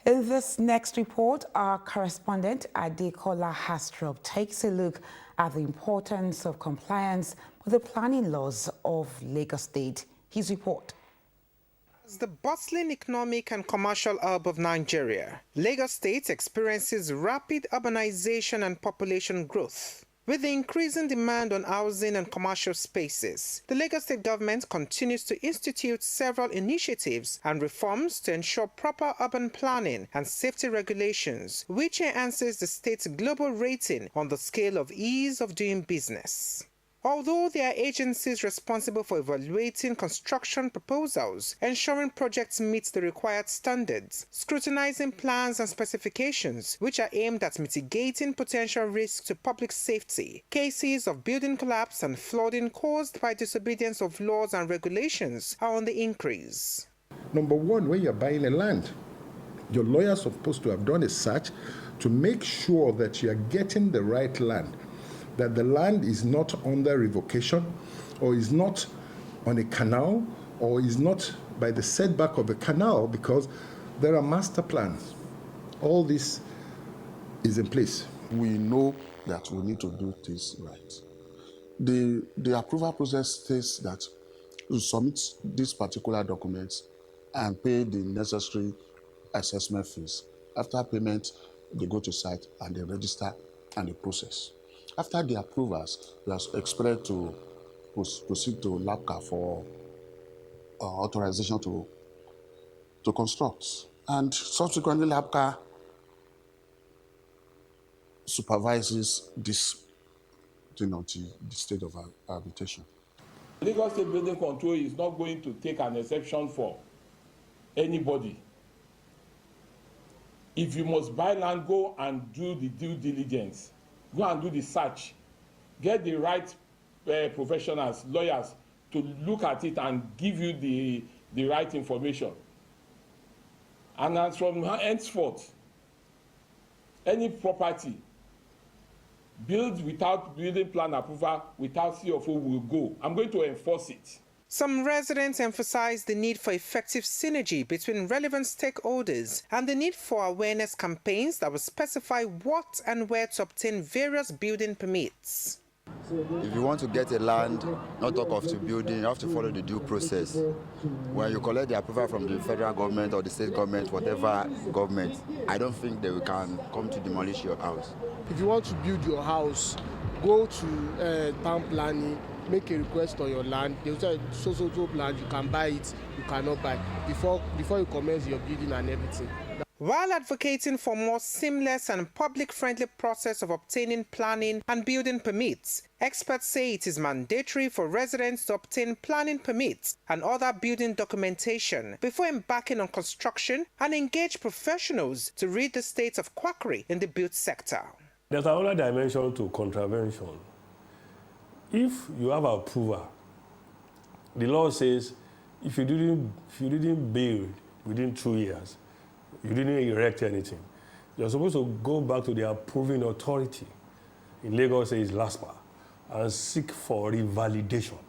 In this next report, our correspondent Adekola Hastrop takes a look at the importance of compliance with the planning laws of Lagos State. His report. As the bustling economic and commercial hub of Nigeria, Lagos State experiences rapid urbanization and population growth. With the increasing demand on housing and commercial spaces, the Lagos State government continues to institute several initiatives and reforms to ensure proper urban planning and safety regulations, which enhances the state's global rating on the scale of ease of doing business. Although there are agencies responsible for evaluating construction proposals, ensuring projects meet the required standards, scrutinizing plans and specifications which are aimed at mitigating potential risks to public safety, cases of building collapse and flooding caused by disobedience of laws and regulations are on the increase. Number one, when you're buying a land, your lawyer is supposed to have done a search to make sure that you are getting the right land, that the land is not under revocation or is not on a canal or is not by the setback of a canal, because there are master plans. All this is in place. We know that we need to do this right. The approval process states that you submit these particular documents and pay the necessary assessment fees. After payment, they go to site and they register and they process. After the approvals, we are expected to proceed to LAPCA for authorization to construct. And subsequently, LAPCA supervises this, the state of habitation. Lagos State Building Control is not going to take an exception for anybody. If you must buy land, go and do the due diligence. Go and do the search. Get the right professionals, lawyers, to look at it and give you the right information. And as from henceforth, any property built without building plan approval, without CFO will go. I'm going to enforce it. Some residents emphasize the need for effective synergy between relevant stakeholders and the need for awareness campaigns that will specify what and where to obtain various building permits. If you want to get a land, not talk of to building, you have to follow the due process. When you collect the approval from the federal government or the state government, whatever government, I don't think they can come to demolish your house. If you want to build your house, go to town planning, make a request on your land. They will say so land, you can buy it, you cannot buy before you commence your building and everything. While advocating for more seamless and public-friendly process of obtaining planning and building permits, experts say it is mandatory for residents to obtain planning permits and other building documentation before embarking on construction and engage professionals to rid the state of quackery in the built sector. There's another dimension to contravention. If you have approval, the law says if you didn't build within 2 years, you didn't erect anything, you're supposed to go back to the approving authority. In Lagos, it is LASPA, and seek for revalidation.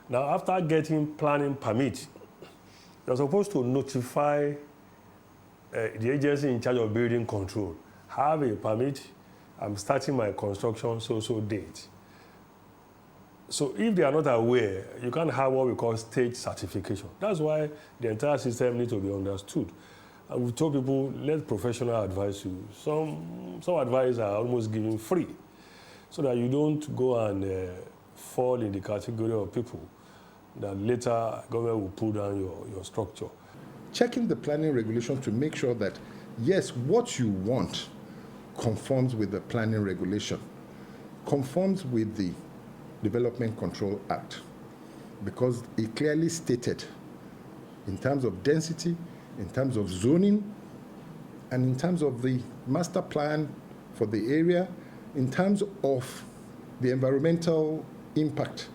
Now, after getting planning permit, you're supposed to notify the agency in charge of building control. Have a permit, I'm starting my construction so date. So if they are not aware, you can't have what we call stage certification. That's why the entire system needs to be understood. And we told people, let professional advise you. Some advice are almost given free, so that you don't go and fall in the category of people that later government will pull down your structure. Checking the planning regulations to make sure that, yes, what you want conforms with the planning regulation, conforms with the Development Control Act, because it clearly stated in terms of density, in terms of zoning, and in terms of the master plan for the area, in terms of the environmental impact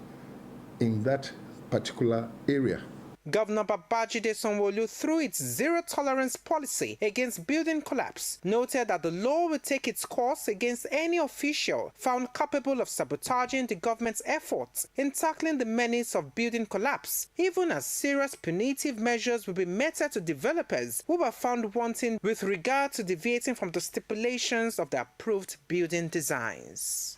in that particular area. Governor Babajide Sanwo-Olu, through its zero-tolerance policy against building collapse, noted that the law will take its course against any official found capable of sabotaging the government's efforts in tackling the menace of building collapse, even as serious punitive measures will be meted to developers who were found wanting with regard to deviating from the stipulations of the approved building designs.